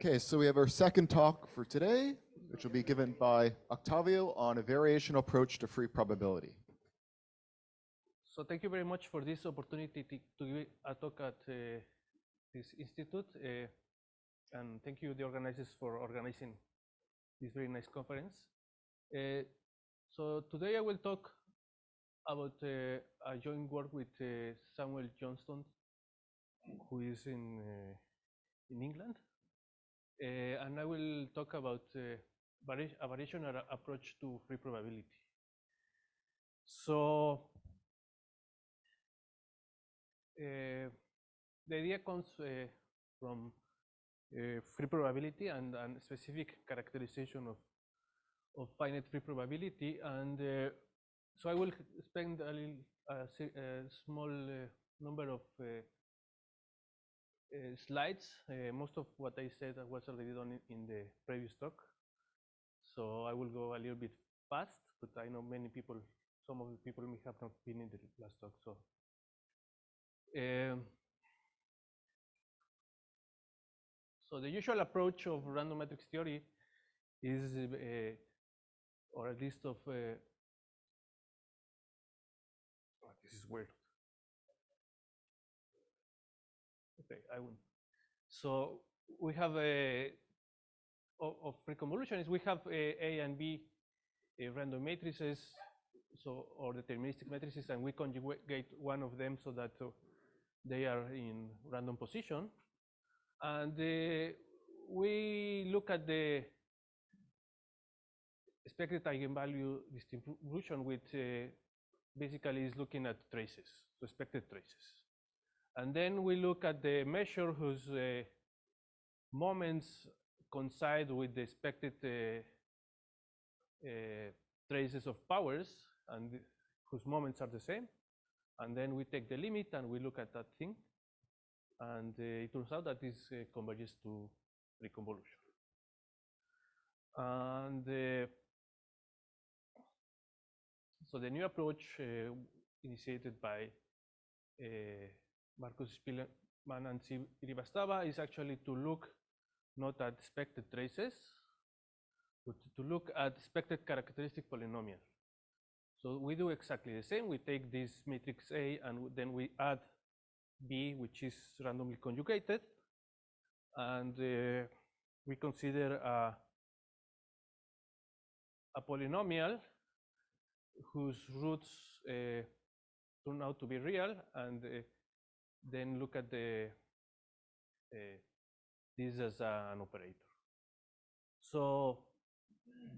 Okay, so we have our second talk for today, which will be given by Octavio on a variational approach to free probability. So thank you very much for this opportunity to give a talk at this institute, and thank you the organizers for organizing this very nice conference. So today I will talk about a joint work with Samuel Johnston, who is in England, and I will talk about a variational approach to free probability. So the idea comes from free probability and specific characterization of finite free probability, and so I will spend a small number of slides. Most of what I said was already done in the previous talk, so I will go a little bit fast, but I know some of the people may have not been in the last talk. So the usual approach of random matrix theory is, or at least of, this is weird. Okay, I won't. So we have of free convolution is we have A and B random matrices, so or deterministic matrices, and we conjugate one of them so that they are in random position, and we look at the expected eigenvalue distribution, which basically is looking at traces, so expected traces. And then we look at the measure whose moments coincide with the expected traces of powers, and whose moments are the same. And then we take the limit and we look at that thing. And it turns out that this converges to reconvolution. And so the new approach initiated by Marcus Spielmann and Srivastava is actually to look not at expected traces, but to look at expected characteristic polynomial. So we do exactly the same. We take this matrix A and then we add B, which is randomly conjugated, and we consider a polynomial whose roots turn out to be real, and then look at this as an operator. So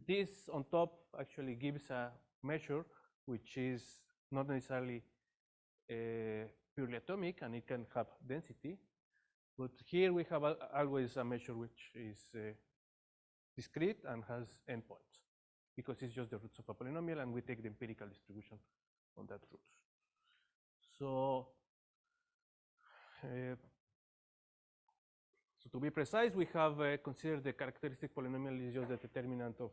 this on top actually gives a measure which is not necessarily purely atomic, and it can have density. But here we have always a measure which is discrete and has endpoints, because it's just the roots of a polynomial, and we take the empirical distribution on that roots. So, so to be precise, we have considered the characteristic polynomial is just the determinant of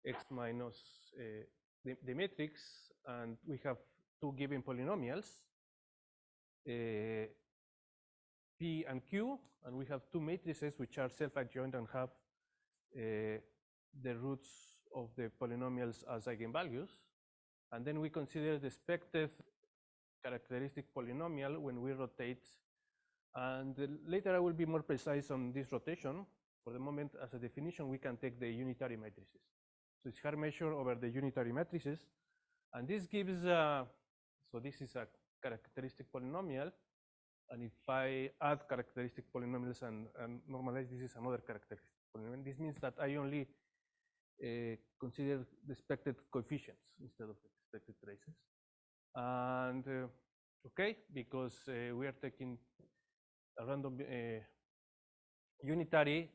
x minus the matrix, and we have two given polynomials, P and Q, and we have two matrices which are self-adjoint and have the roots of the polynomials as eigenvalues. And then we consider the expected characteristic polynomial when we rotate. And later I will be more precise on this rotation. For the moment, as a definition, we can take the unitary matrices. So it's her measure over the unitary matrices. And this gives, so this is a characteristic polynomial. And if I add characteristic polynomials and normalize, this is another characteristic polynomial. This means that I only consider the expected coefficients instead of expected traces. And okay, because we are taking a random unitary,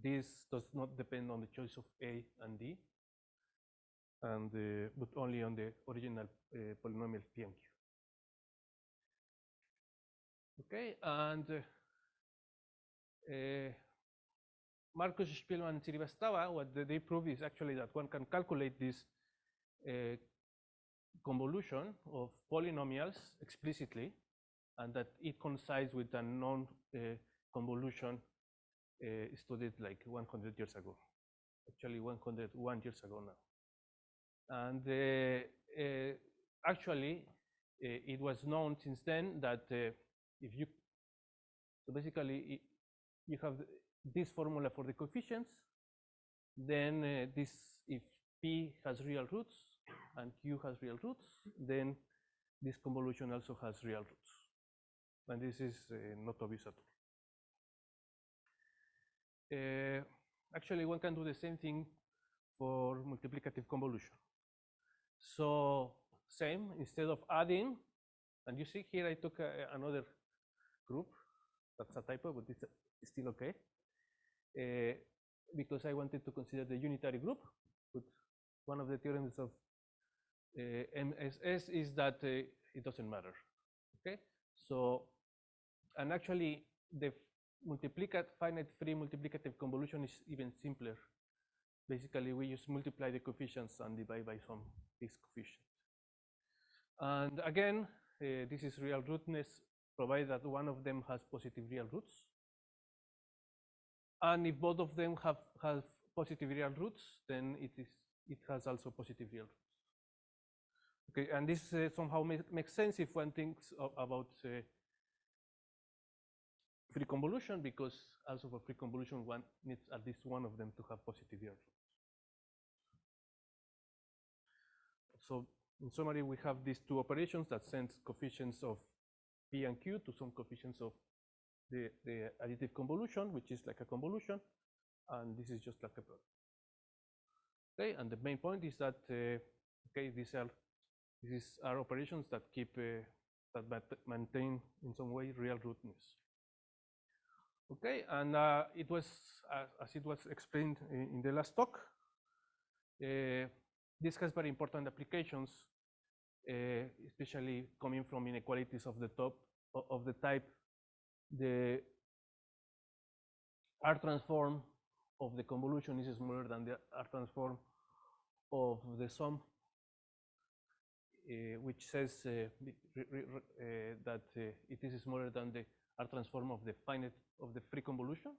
this does not depend on the choice of A and D, and but only on the original polynomial P and Q. Okay, and Marcus Spielmann and Srivastava, what they prove is actually that one can calculate this convolution of polynomials explicitly, and that it coincides with a known convolution studied like 100 years ago, actually 101 years ago now. And actually, it was known since then that if you, so basically, you have this formula for the coefficients, then if P has real roots and Q has real roots, then this convolution also has real roots. And this is not obvious at all. Actually, one can do the same thing for multiplicative convolution. So same, instead of adding, and you see here I took another group. That's a typo, but it's still okay. Because I wanted to consider the unitary group. But one of the theorems of MSS is that it doesn't matter. Okay, so and actually the finite free multiplicative convolution is even simpler. Basically, we just multiply the coefficients and divide by some fixed coefficient. And again, this is real rootness, provided that one of them has positive real roots. And if both of them have positive real roots, then it has also positive real roots. Okay, and this somehow makes sense if one thinks about free convolution, because also for free convolution, one needs at least one of them to have positive real roots. So in summary, we have these two operations that sends coefficients of P and Q to some coefficients of the additive convolution, which is like a convolution, and this is just like a product. Okay, and the main point is that okay, these are operations that keep that maintain in some way real rootness. Okay, and it was as it was explained in the last talk. This has very important applications, especially coming from inequalities of the top of the type the R transform of the convolution is smaller than the R transform of the sum, which says that it is smaller than the R transform of the finite of the free convolution,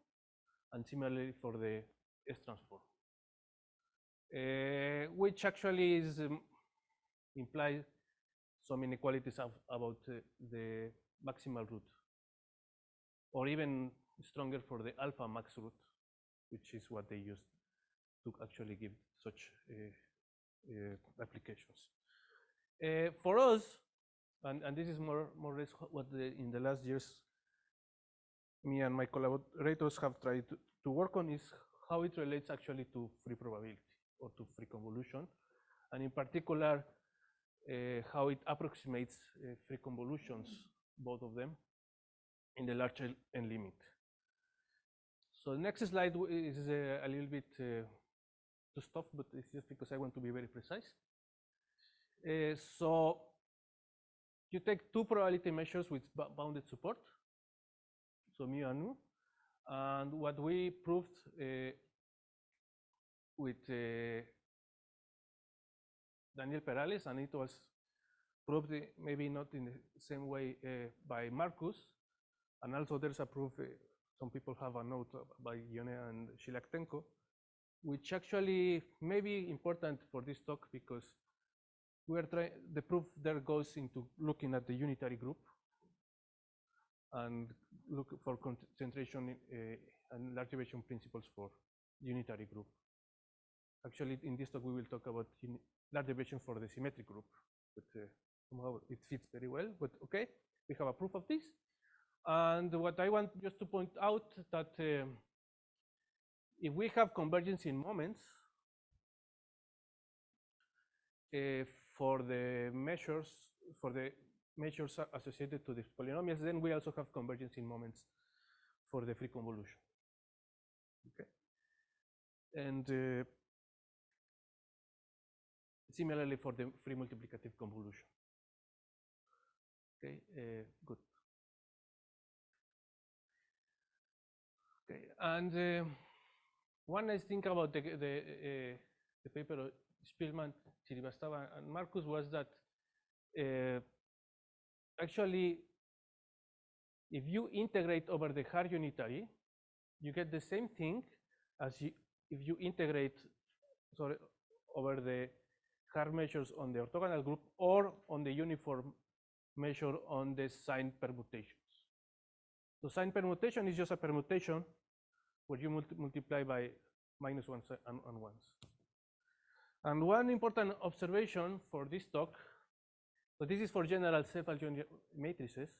and similarly for the S transform, which actually is implies some inequalities about the maximal root, or even stronger for the alpha max root, which is what they used to actually give such applications. For us, and this is more or less what in the last years me and my collaborators have tried to work on, is how it relates actually to free probability or to free convolution, and in particular how it approximates free convolutions, both of them, in the large n limit. So the next slide is a little bit too stuff, but it's just because I want to be very precise. So you take two probability measures with bounded support, so mu and nu, and what we proved with Daniel Perales, and it was proved maybe not in the same way by Marcus, and also there's a proof, some people have a note by Ionea and Shilaktenko, which actually may be important for this talk, because we are trying, the proof there goes into looking at the unitary group and look for concentration and large deviation principles for unitary group. Actually, in this talk, we will talk about large deviation for the symmetric group, but somehow it fits very well. But okay, we have a proof of this. And what I want just to point out that if we have convergence in moments for the measures associated to these polynomials, then we also have convergence in moments for the free convolution. Okay, and similarly for the free multiplicative convolution. Okay, good. Okay, and one nice thing about the paper of Spielman, Srivastava, and Marcus was that actually, if you integrate over the hard unitary, you get the same thing as if you integrate over the hard measures on the orthogonal group or on the uniform measure on the sign permutations. So sign permutation is just a permutation where you multiply by minus ones and ones. And one important observation for this talk, so this is for general self-adjoint matrices,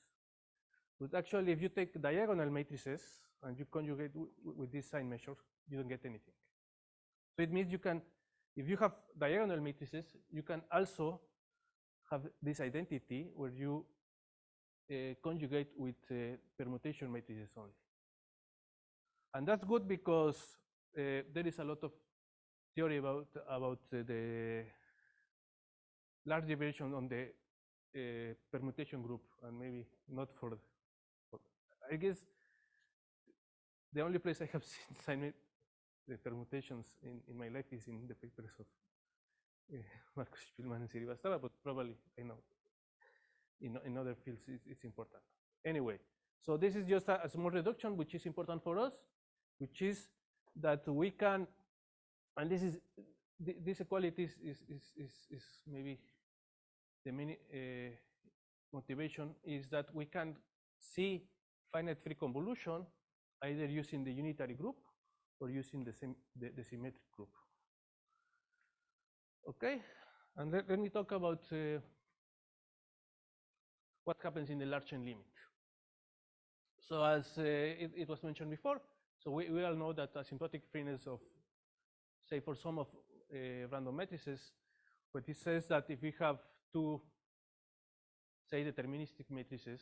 but actually if you take diagonal matrices and you conjugate with this sign measure, you don't get anything. So it means you can, if you have diagonal matrices, you can also have this identity where you conjugate with permutation matrices only. And that's good because there is a lot of theory about the large variation on the permutation group, and maybe not for I guess the only place I have seen the permutations in my life is in the papers of Marcus Spielmann and Srivastava, but probably I know in other fields it's important. Anyway, so this is just a small reduction which is important for us, which is that we can, and this equality is maybe the main motivation is that we can see finite free convolution either using the unitary group or using the symmetric group. Okay, and let me talk about what happens in the large n limit. So as it was mentioned before, so we all know that asymptotic freeness of, say, for some of random matrices, but it says that if we have two, say, deterministic matrices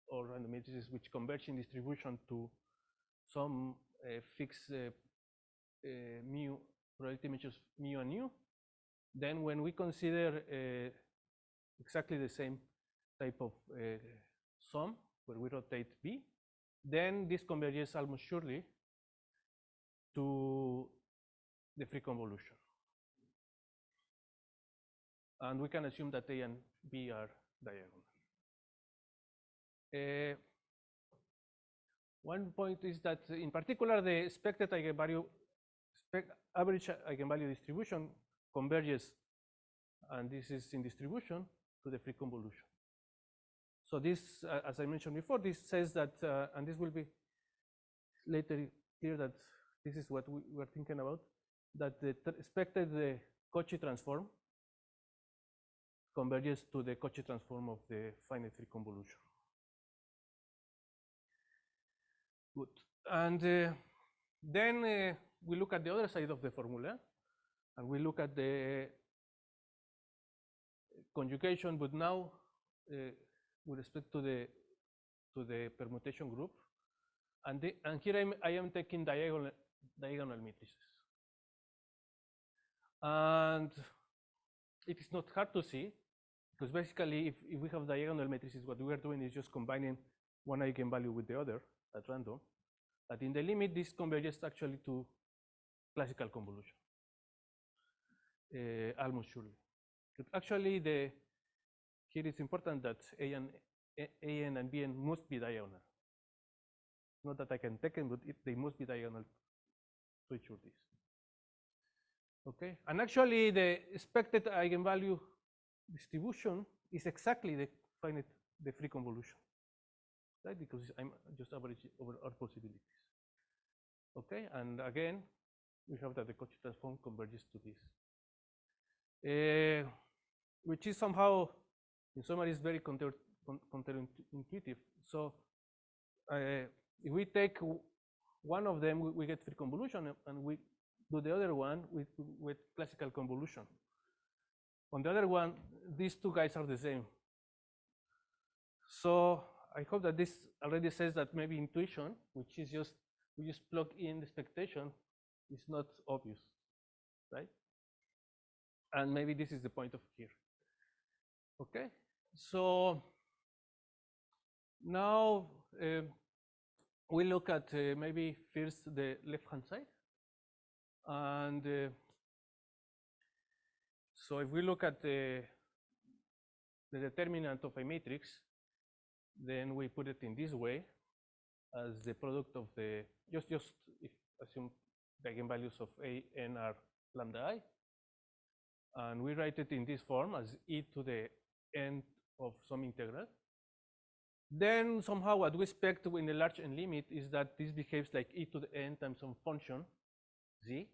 or random matrices which converge in distribution to some fixed mu probability measures mu and nu, then when we consider exactly the same type of sum where we rotate B, then this converges almost surely to the free convolution. And we can assume that A and B are diagonal. One point is that in particular the expected eigenvalue, average eigenvalue distribution converges, and this is in distribution, to the free convolution. So this, as I mentioned before, this says that, and this will be later clear that this is what we were thinking about, that the expected Cauchy transform converges to the Cauchy transform of the finite free convolution. Good. And then we look at the other side of the formula, and we look at the conjugation, but now with respect to the permutation group, and here I am taking diagonal matrices, and it is not hard to see because basically if we have diagonal matrices, what we are doing is just combining one eigenvalue with the other at random. But in the limit, this converges actually to classical convolution, almost surely. But actually, here it's important that AN and BN must be diagonal. Not that I can take them, but they must be diagonal to each of these. Okay, and actually the expected eigenvalue distribution is exactly the free convolution, right? Because I'm just averaging over our possibilities. Okay, and again, we have that the Cauchy transform converges to this, which is somehow, in summary, is very counterintuitive. So if we take one of them, we get free convolution, and we do the other one with classical convolution. On the other one, these two guys are the same. So I hope that this already says that maybe intuition, which is just, we just plug in the expectation, is not obvious, right? And maybe this is the point of here. Okay, so now we look at maybe first the left-hand side. And so if we look at the determinant of a matrix, then we put it in this way. as the product of the, just if assume the eigenvalues of a n are lambda I. And we write it in this form as e to the n of some integral. Then somehow what we expect in the large n limit is that this behaves like e to the n times some function z,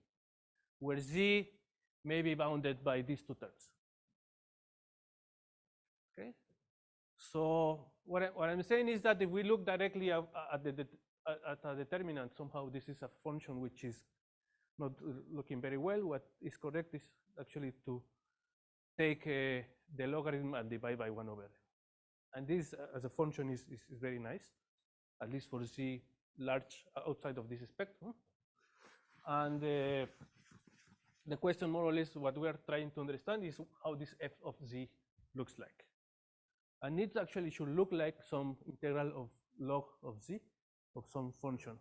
where z may be bounded by these two terms. Okay. So what I'm saying is that if we look directly at a determinant, somehow this is a function which is not looking very well. What is correct is actually to take the logarithm and divide by 1 over n. And this as a function is very nice, at least for z large outside of this spectrum. And the question more or less what we are trying to understand is how this f of z looks like. And it actually should look like some integral of log of z of some function.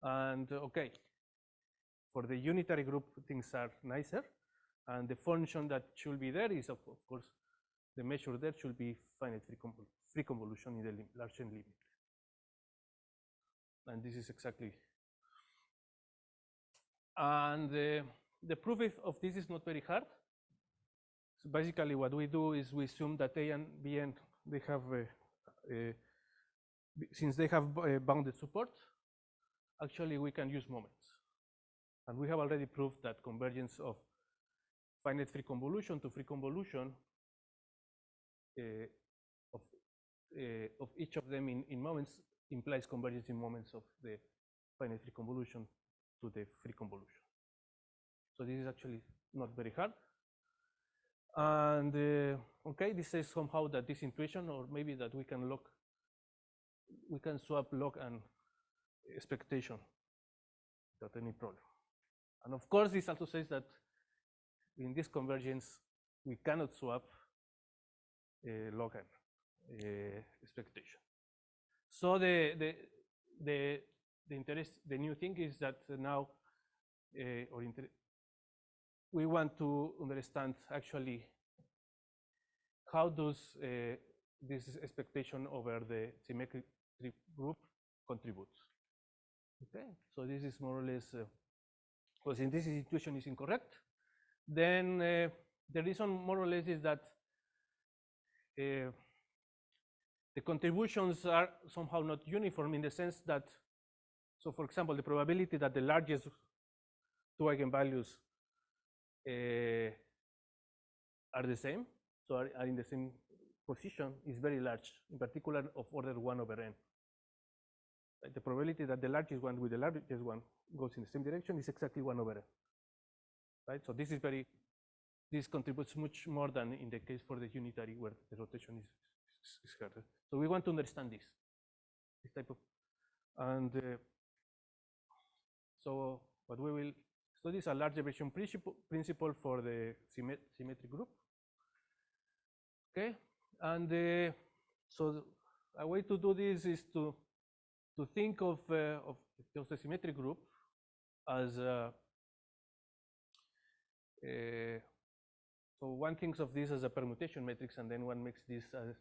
And okay, for the unitary group things are nicer, and the function that should be there is of course the measure there should be finite free convolution in the large n limit. And this is exactly. And the proof of this is not very hard. So basically what we do is we assume that A and Bn, they have, since they have bounded support, actually we can use moments. And we have already proved that convergence of finite free convolution to free convolution of each of them in moments implies convergence in moments of the finite free convolution to the free convolution. So this is actually not very hard. And okay, this says somehow that this intuition, or maybe that we can swap log and expectation without any problem. And of course, this also says that in this convergence, we cannot swap log and expectation. So the new thing is that now, we want to understand actually how does this expectation over the symmetric group contributes. Okay, so this is more or less, well, since this intuition is incorrect, then the reason more or less is that the contributions are somehow not uniform in the sense that, so for example, the probability that the largest two eigenvalues are the same, so are in the same position, is very large, in particular of order 1 over n. The probability that the largest one with the largest one goes in the same direction is exactly 1 over n. Right? So this is this contributes much more than in the case for the unitary where the rotation is harder. So we want to understand this type of, and so what we will study is a large deviation principle for the symmetric group. Okay, and so a way to do this is to think of the symmetric group as so one thinks of this as a permutation matrix, and then one makes this as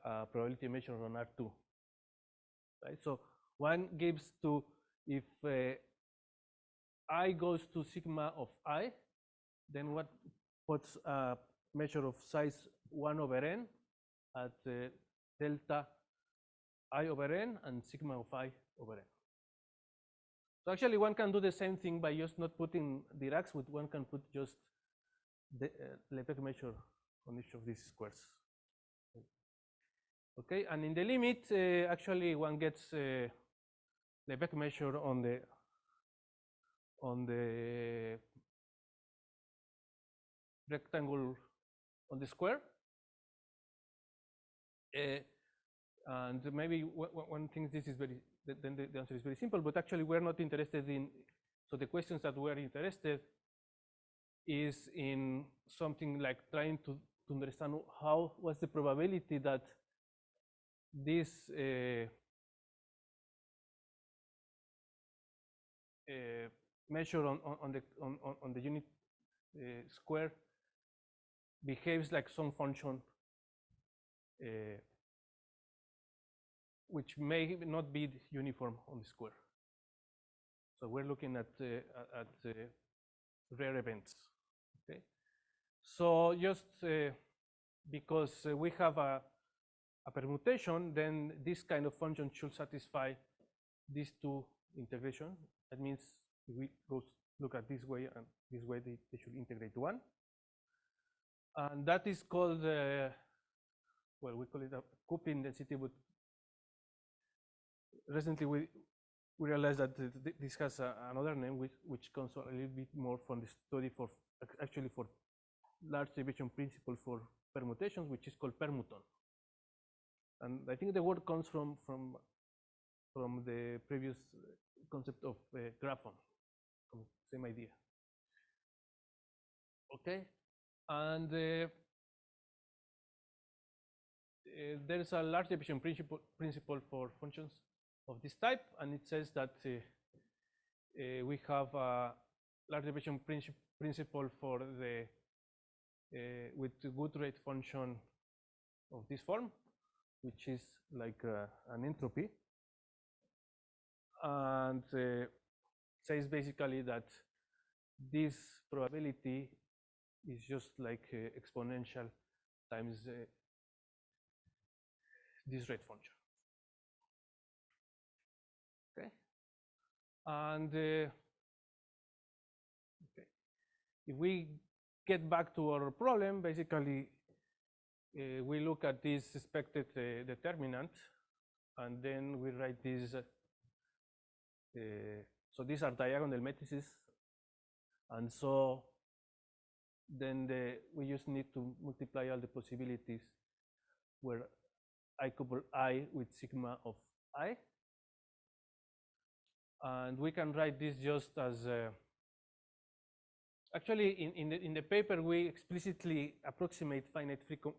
a probability measure on R2. Right? So one gives to, if I goes to sigma of I, then what puts a measure of size 1 over n at delta I over n and sigma of I over n. So actually one can do the same thing by just not putting Dirac's, but one can put just the Lebesgue measure on each of these squares. Okay, and in the limit, actually one gets Lebesgue measure on the rectangle on the square. And maybe one thinks this is very, then the answer is very simple, but actually we're not interested in, so the questions that we're interested is in something like trying to understand what's the probability that this measure on the unit square behaves like some function which may not be uniform on the square. So we're looking at rare events. Okay. So just because we have a permutation, then this kind of function should satisfy these two integrations. That means if we go look at this way and this way, they should integrate one. And that is called, well, we call it a coupling density, but recently we realized that this has another name, which comes a little bit more from the study for actually for large division principle for permutations, which is called permuton. And I think the word comes from the previous concept of graphon, same idea. Okay, and there is a large division principle for functions of this type, and it says that we have a large division principle for the with the good rate function of this form, which is like an entropy, and says basically that this probability is just like exponential times this rate function. Okay, and okay, if we get back to our problem, basically we look at this expected determinant, and then we write this. So these are diagonal matrices, and so then we just need to multiply all the possibilities where I couple I with sigma of I, and we can write this just as actually in the paper we explicitly approximate finite frequency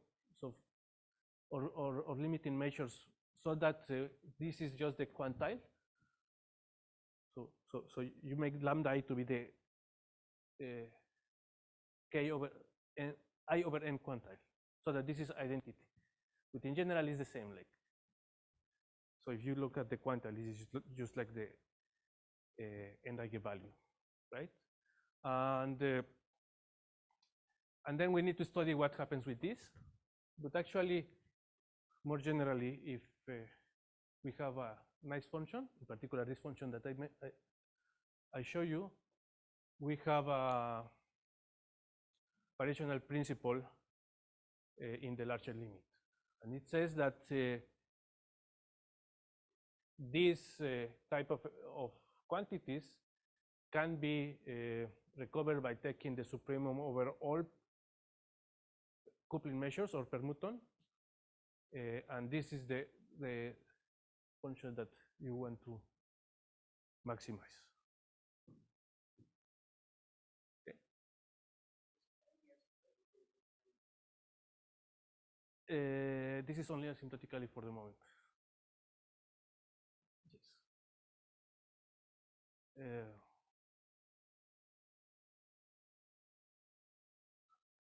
or limiting measures so that this is just the quantile. So you make lambda I to be the k over n, I over n quantile, so that this is identity. But in general, it's the same. Like, so if you look at the quantile, this is just like the n eigenvalue, right? And then we need to study what happens with this. But actually, more generally, if we have a nice function, in particular this function that I show you, we have a variational principle in the larger limit. And it says that this type of quantities can be recovered by taking the supremum over all coupling measures or permuton. And this is the function that you want to maximize. Okay. This is only asymptotically for the moment. Yes.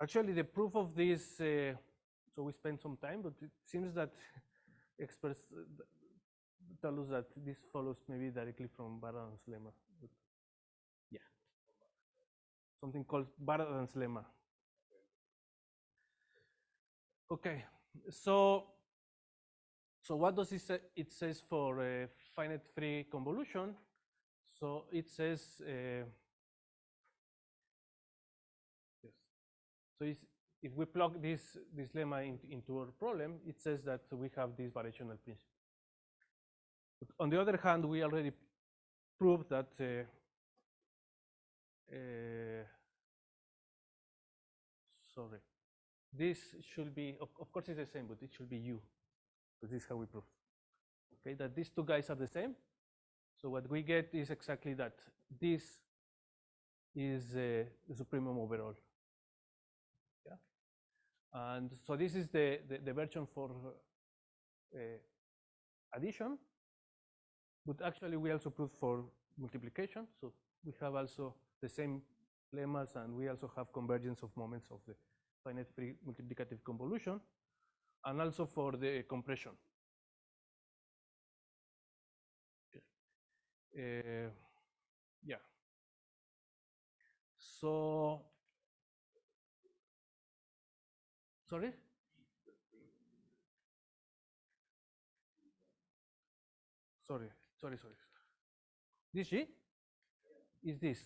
Actually, the proof of this, so we spent some time, but it seems that experts tell us that this follows maybe directly from Baradant's lemma. But yeah, something called Baradant's lemma. Okay, so what does it say? It says for finite free convolution. So it says yes. So if we plug this lemma into our problem, it says that we have this variational principle. But on the other hand, we already proved that sorry, this should be, of course it's the same, but it should be U, because this is how we prove. Okay, that these two guys are the same. So what we get is exactly that. This is the supremum overall. Yeah, and so this is the version for addition, but actually we also prove for multiplication. So we have also the same lemmas, and we also have convergence of moments of the finite free multiplicative convolution, and also for the compression. Yeah. So, sorry? Sorry. This G is this.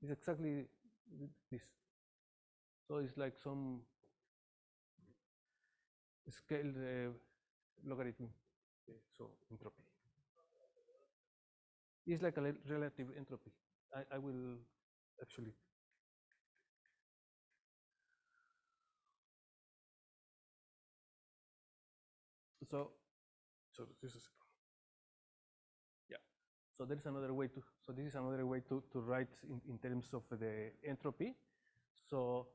It's exactly this. So it's like some scaled logarithm. So entropy. It's like a relative entropy. I will actually. So this is, yeah. So there is another way to. So this is another way to write in terms of the entropy. So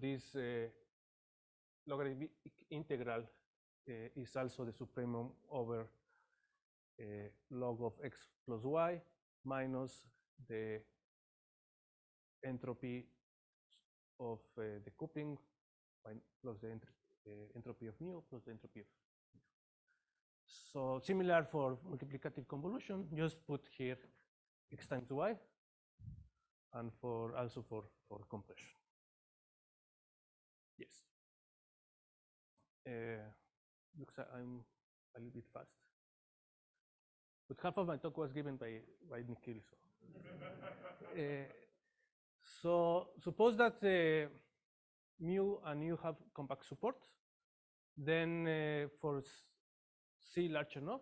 this logarithmic integral is also the supremum over log of x plus y minus the entropy of the coupling plus the entropy of mu plus the entropy of mu. So similar for multiplicative convolution, just put here x times y, and for also for compression. Yes. Looks like I'm a little bit fast. But half of my talk was given by Nikhil. So suppose that mu and u have compact support, then for C large enough,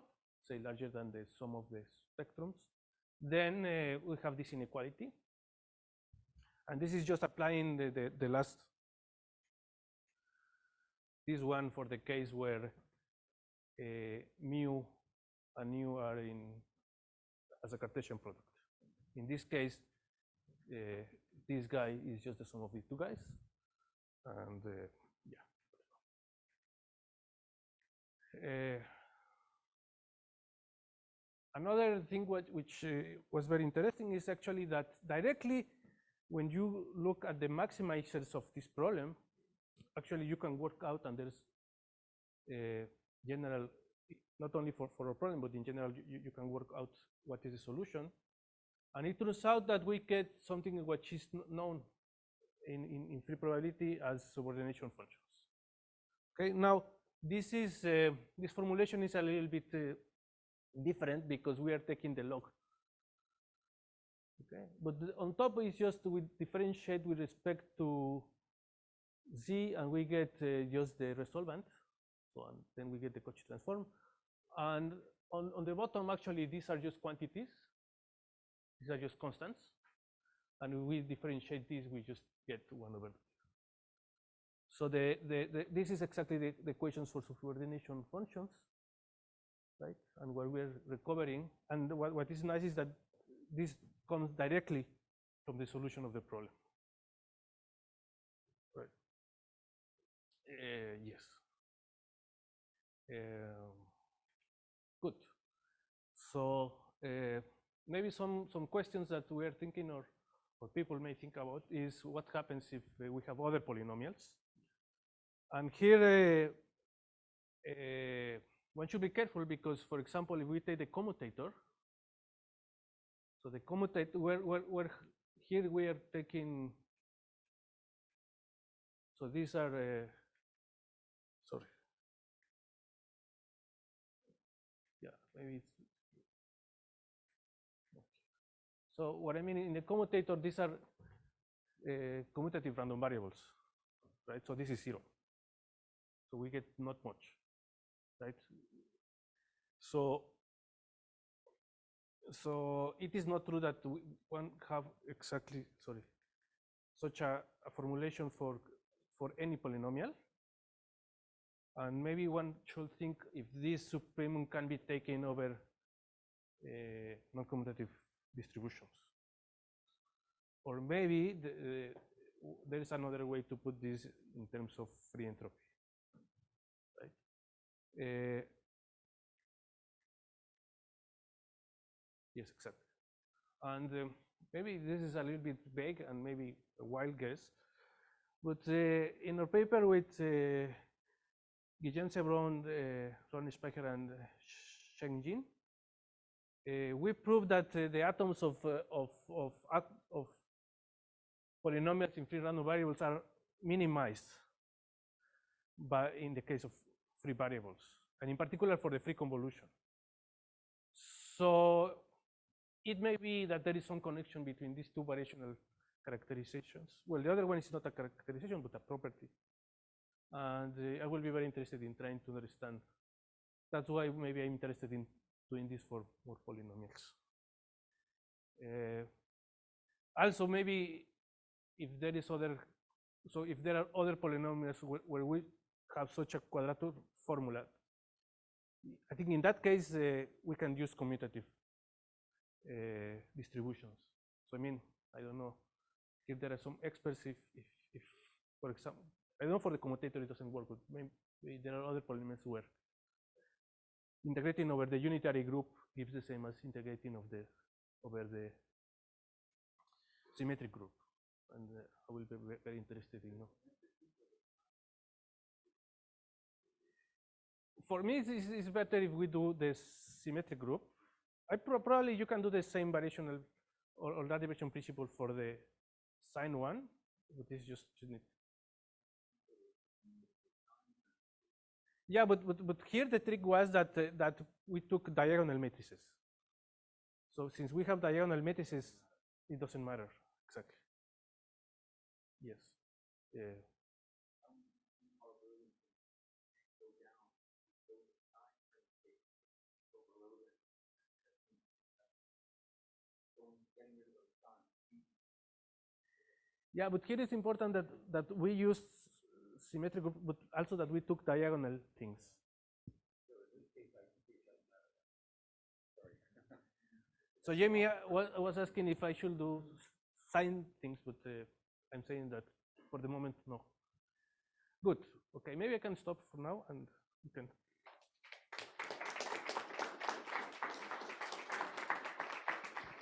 say larger than the sum of the spectrums, then we have this inequality. And this is just applying the last, this one for the case where mu and u are as a Cartesian product. In this case, this guy is just the sum of these two guys, and yeah. Another thing which was very interesting is actually that directly when you look at the maximizers of this problem, actually you can work out, and there's general, not only for a problem, but in general, you can work out what is the solution. And it turns out that we get something which is known in free probability as subordination functions. Okay, now this formulation is a little bit different because we are taking the log. Okay, but on top is just we differentiate with respect to z, and we get just the resolvent. So and then we get the Cauchy transform. And on the bottom, actually, these are just quantities. These are just constants. And we differentiate these, we just get 1 over. So this is exactly the equations for subordination functions, right? And where we're recovering. And what is nice is that this comes directly from the solution of the problem. Right. Yes. Good. So maybe some questions that we are thinking, or people may think about, is what happens if we have other polynomials. And here one should be careful because, for example, if we take the commutator, so the commutator, where here we are taking, so these are, sorry, yeah, maybe it's, okay. So what I mean in the commutator, these are commutative random variables, right? So this is 0. So we get not much, right? So it is not true that one have exactly, sorry, such a formulation for any polynomial. And maybe one should think if this supremum can be taken over non-commutative distributions. Or maybe there is another way to put this in terms of free entropy. Right? Yes, exactly. And maybe this is a little bit vague and maybe a wild guess, But in our paper with Guillaume Sebron, Ronnie Speicher, and Sheng Jin, we proved that the atoms of polynomials in free random variables are minimized in the case of free variables, and in particular for the free convolution. So it may be that there is some connection between these two variational characterizations. Well, the other one is not a characterization, but a property. And I will be very interested in trying to understand. That's why maybe I'm interested in doing this for more polynomials. Also, maybe if there is if there are other polynomials where we have such a quadrature formula, I think in that case we can use commutative distributions. So I mean, I don't know if there are some experts if for example, I don't know for the commutator it doesn't work, but maybe there are other polynomials where integrating over the unitary group gives the same as integrating over the symmetric group, and I will be very interested in know. For me, it's better if we do the symmetric group. Probably you can do the same variational or derivation principle for the sign one, but this just need. Yeah, but here the trick was that that we took diagonal matrices. So since we have diagonal matrices, it doesn't matter exactly. Yes. Yeah, but here it's important that we use symmetric group, but also that we took diagonal things. So Jamie was asking if I should do sign things, but I'm saying that for the moment, no. Good. Okay, maybe I can stop for now and you can